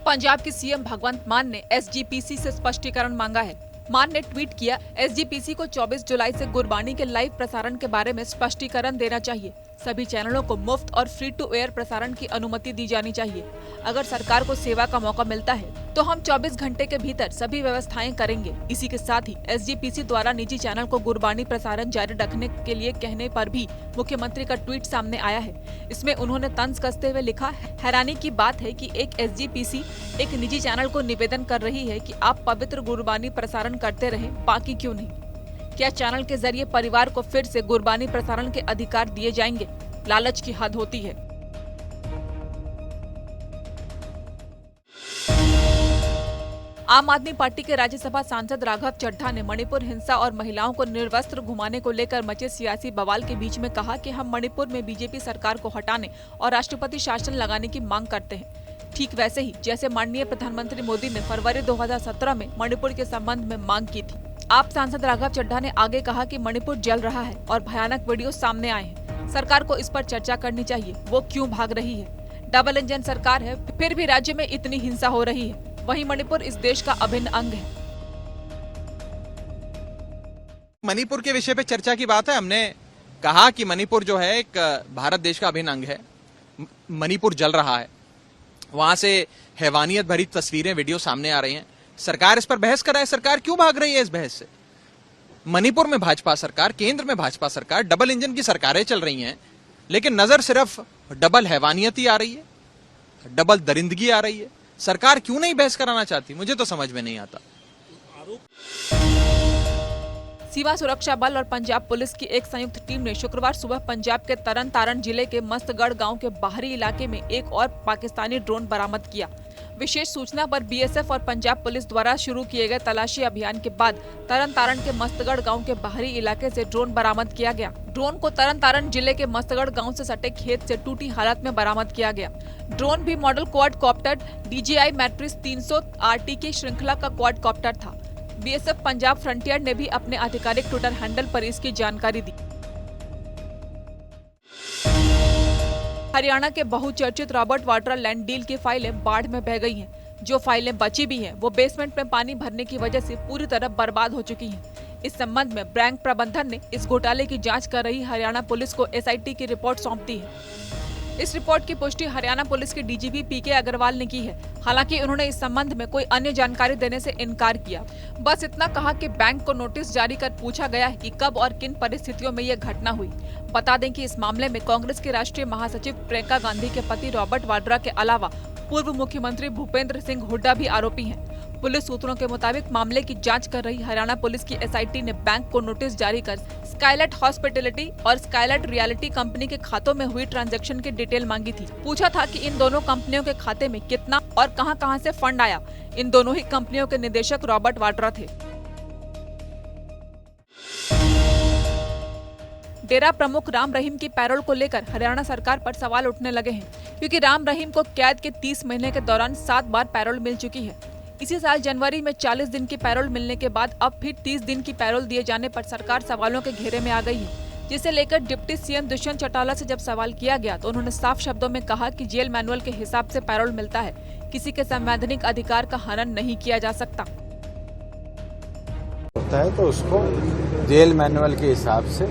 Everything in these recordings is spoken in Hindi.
पंजाब के सीएम भगवंत मान ने एसजीपीसी से स्पष्टीकरण मांगा है। मान ने ट्वीट किया, एसजीपीसी को 24 जुलाई से गुरबानी के लाइव प्रसारण के बारे में स्पष्टीकरण देना चाहिए। सभी चैनलों को मुफ्त और फ्री टू एयर प्रसारण की अनुमति दी जानी चाहिए। अगर सरकार को सेवा का मौका मिलता है तो हम 24 घंटे के भीतर सभी व्यवस्थाएं करेंगे। इसी के साथ ही एसजीपीसी द्वारा निजी चैनल को गुरबानी प्रसारण जारी रखने के लिए कहने पर भी मुख्यमंत्री का ट्वीट सामने आया है। इसमें उन्होंने तंज कसते हुए लिखा, हैरानी की बात है कि एक एसजीपीसी एक निजी चैनल को निवेदन कर रही है कि आप पवित्र गुरबानी प्रसारण करते रहें, बाकी क्यों नहीं? क्या चैनल के जरिए परिवार को फिर से गुरबानी प्रसारण के अधिकार दिए जाएंगे? लालच की हद होती है। आम आदमी पार्टी के राज्यसभा सांसद राघव चड्ढा ने मणिपुर हिंसा और महिलाओं को निर्वस्त्र घुमाने को लेकर मचे सियासी बवाल के बीच में कहा कि हम मणिपुर में बीजेपी सरकार को हटाने और राष्ट्रपति शासन लगाने की मांग करते हैं। ठीक वैसे ही जैसे माननीय प्रधानमंत्री मोदी ने फरवरी 2017 में मणिपुर के संबंध में मांग की थी। आप सांसद राघव चड्ढा ने आगे कहा कि मणिपुर जल रहा है और भयानक वीडियो सामने आए हैं। सरकार को इस पर चर्चा करनी चाहिए, वो क्यों भाग रही है? डबल इंजन सरकार है, फिर भी राज्य में इतनी हिंसा हो रही है। वहीं मणिपुर इस देश का अभिन्न अंग है। मणिपुर के विषय पे चर्चा की बात है। हमने कहा कि मणिपुर जो है एक भारत देश का अभिन्न अंग है। मणिपुर जल रहा है, वहां से हैवानियत भरी तस्वीरें, वीडियो सामने आ रही हैं। सरकार इस पर बहस कराए। सरकार क्यों भाग रही है इस बहस से? मणिपुर में भाजपा सरकार, केंद्र में भाजपा सरकार, डबल इंजन की सरकारें चल रही हैं, लेकिन नजर सिर्फ डबल हैवानियत ही आ रही है, डबल दरिंदगी आ रही है। सरकार क्यों नहीं बहस कराना चाहती? मुझे तो समझ में नहीं आता। सीमा सुरक्षा बल और पंजाब पुलिस की एक संयुक्त टीम ने शुक्रवार सुबह पंजाब के तरन तारण जिले के मस्तगढ़ गांव के बाहरी इलाके में एक और पाकिस्तानी ड्रोन बरामद किया। विशेष सूचना पर बीएसएफ और पंजाब पुलिस द्वारा शुरू किए गए तलाशी अभियान के बाद तरन तारण के मस्तगढ़ गांव के बाहरी इलाके से ड्रोन बरामद किया गया। ड्रोन को तरन तारण जिले के मस्तगढ़ गांव से सटे खेत से टूटी हालत में बरामद किया गया। ड्रोन भी model quadcopter DJI matrice 300 RT की श्रृंखला का क्वाडकॉप्टर था। बीएसएफ पंजाब फ्रंटियर ने भी अपने आधिकारिक ट्विटर हैंडल पर इसकी जानकारी दी। हरियाणा के बहुचर्चित रॉबर्ट वाड्रा लैंड डील की फाइलें बाढ़ में बह गई हैं। जो फाइलें बची भी हैं, वो बेसमेंट में पानी भरने की वजह से पूरी तरह बर्बाद हो चुकी हैं। इस संबंध में बैंक प्रबंधन ने इस घोटाले की जांच कर रही हरियाणा पुलिस को SIT की रिपोर्ट सौंप दी है। इस रिपोर्ट की पुष्टि हरियाणा पुलिस के DGP PK अग्रवाल ने की है। हालांकि उन्होंने इस संबंध में कोई अन्य जानकारी देने से इनकार किया। बस इतना कहा कि बैंक को नोटिस जारी कर पूछा गया है कि कब और किन परिस्थितियों में यह घटना हुई। बता दें कि इस मामले में कांग्रेस के राष्ट्रीय महासचिव प्रियंका गांधी के पति रॉबर्ट वाड्रा के अलावा पूर्व मुख्यमंत्री भूपेंद्र सिंह हुड्डा भी आरोपी हैं। पुलिस सूत्रों के मुताबिक मामले की जांच कर रही हरियाणा पुलिस की SIT ने बैंक को नोटिस जारी कर स्काईलाइट हॉस्पिटैलिटी और स्काईलाइट रियलिटी कंपनी के खातों में हुई ट्रांजैक्शन की डिटेल मांगी थी। पूछा था कि इन दोनों कंपनियों के खाते में कितना और कहां-कहां से फंड आया। इन दोनों ही कंपनियों के निदेशक रॉबर्ट वाड्रा थे। डेरा प्रमुख राम रहीम की पैरोल को लेकर हरियाणा सरकार पर सवाल उठने लगे हैं, क्योंकि राम रहीम को कैद के 30 महीने के दौरान 7 बार पैरोल मिल चुकी है। इसी साल जनवरी में 40 दिन की पैरोल मिलने के बाद अब फिर 30 दिन की पैरोल दिए जाने पर सरकार सवालों के घेरे में आ गई है। जिसे लेकर डिप्टी CM दुष्यंत चौटाला से जब सवाल किया गया तो उन्होंने साफ शब्दों में कहा कि जेल मैनुअल के हिसाब से पैरोल मिलता है, किसी के संवैधानिक अधिकार का हनन नहीं किया जा सकता। होता है तो उसको जेल मैनुअल के हिसाब से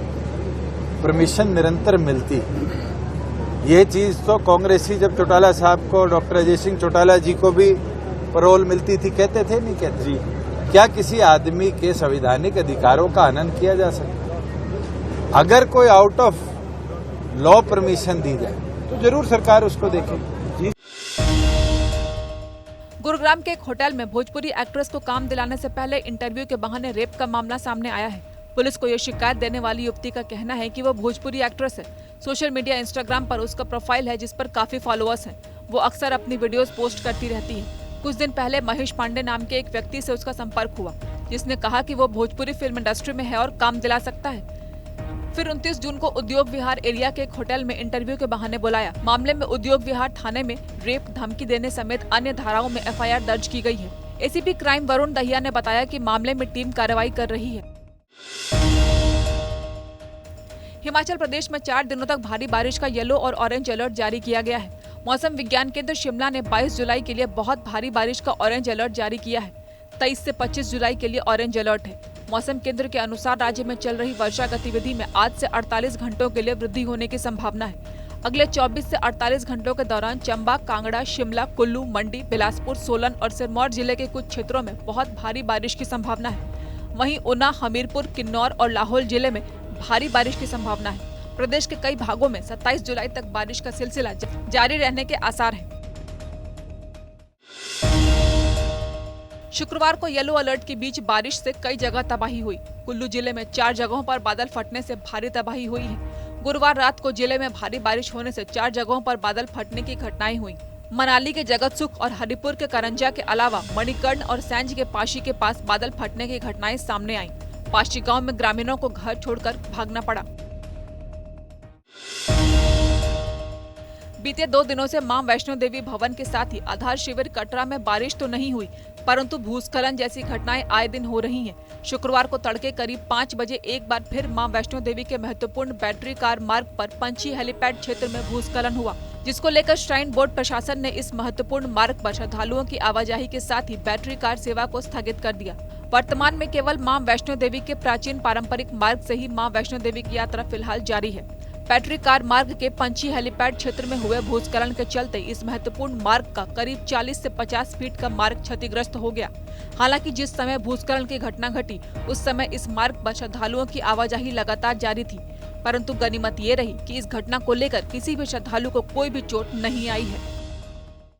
परमिशन निरंतर मिलती है। ये चीज तो कांग्रेसी जब चौटाला साहब को, डॉक्टर अजय सिंह चौटाला जी को भी पैरोल मिलती थी, कहते थे नहीं कहते जी? क्या किसी आदमी के संवैधानिक अधिकारों का हनन किया जा सकता? अगर कोई आउट ऑफ लॉ परमिशन दी जाए तो जरूर सरकार उसको देखेगी। गुरुग्राम के एक होटल में भोजपुरी एक्ट्रेस को काम दिलाने से पहले इंटरव्यू के बहाने रेप का मामला सामने आया है। पुलिस को यह शिकायत देने वाली युवती का कहना है कि वो भोजपुरी एक्ट्रेस है। सोशल मीडिया इंस्टाग्राम पर उसका प्रोफाइल है जिस पर काफी फॉलोअर्स हैं। वो अक्सर अपनी वीडियोस पोस्ट करती रहती है। कुछ दिन पहले महेश पांडे नाम के एक व्यक्ति से उसका संपर्क हुआ, जिसने कहा कि वो भोजपुरी फिल्म इंडस्ट्री में है और काम दिला सकता है। फिर 29 जून को उद्योग विहार एरिया के एक होटल में इंटरव्यू के बहाने बुलाया। मामले में उद्योग विहार थाने में रेप, धमकी देने समेत अन्य धाराओं में FIR दर्ज की गई है। ACP क्राइम वरुण दहिया ने बताया कि मामले में टीम कार्रवाई कर रही है। हिमाचल प्रदेश में 4 दिनों तक भारी बारिश का येलो और ऑरेंज अलर्ट जारी किया गया है। मौसम विज्ञान केंद्र शिमला ने 22 जुलाई के लिए बहुत भारी बारिश का ऑरेंज अलर्ट जारी किया है। 23 से 25 जुलाई के लिए ऑरेंज अलर्ट है। मौसम केंद्र के अनुसार राज्य में चल रही वर्षा गतिविधि में आज से 48 घंटों के लिए वृद्धि होने की संभावना है। अगले 24 से 48 घंटों के दौरान चंबा, कांगड़ा, शिमला, कुल्लू, मंडी, बिलासपुर, सोलन और सिरमौर जिले के कुछ क्षेत्रों में बहुत भारी बारिश की संभावना है। वहीं ऊना, हमीरपुर, किन्नौर और लाहौल जिले में भारी बारिश की संभावना है। प्रदेश के कई भागों में 27 जुलाई तक बारिश का सिलसिला जारी रहने के आसार हैं। शुक्रवार को येलो अलर्ट के बीच बारिश से कई जगह तबाही हुई। कुल्लू जिले में 4 जगहों पर बादल फटने से भारी तबाही हुई है। गुरुवार रात को जिले में भारी बारिश होने से 4 जगहों पर बादल फटने की घटनाएं हुई। मनाली के जगतसुख और हरिपुर के करंजा के अलावा मणिकर्ण और सैंज के पाशी के पास बादल फटने की घटनाएं सामने आईं। पाशी गांव में ग्रामीणों को घर छोड़कर भागना पड़ा। बीते 2 दिनों से मां वैष्णो देवी भवन के साथ ही आधार शिविर कटरा में बारिश तो नहीं हुई, परंतु भूस्खलन जैसी घटनाएं आए दिन हो रही हैं। शुक्रवार को तड़के करीब 5 बजे एक बार फिर मां वैष्णो देवी के महत्वपूर्ण बैटरी कार मार्ग पर पंछी हेलीपैड क्षेत्र में भूस्खलन हुआ, जिसको लेकर श्राइन बोर्ड प्रशासन ने इस महत्वपूर्ण मार्ग पर श्रद्धालुओं की आवाजाही के साथ ही बैटरी कार सेवा को स्थगित कर दिया। वर्तमान में केवल मां वैष्णो देवी के प्राचीन पारंपरिक मार्ग से ही मां वैष्णो देवी की यात्रा फिलहाल जारी है। बैटरी कार मार्ग के पंछी हेलीपैड क्षेत्र में हुए भूस्खलन के चलते इस महत्वपूर्ण मार्ग का करीब 40 से 50 फीट का मार्ग क्षतिग्रस्त हो गया। हालांकि जिस समय भूस्खलन की घटना घटी उस समय इस मार्ग पर श्रद्धालुओं की आवाजाही लगातार जारी थी, परंतु गनीमत ये रही कि इस घटना को लेकर किसी भी श्रद्धालु को कोई भी चोट नहीं आई है।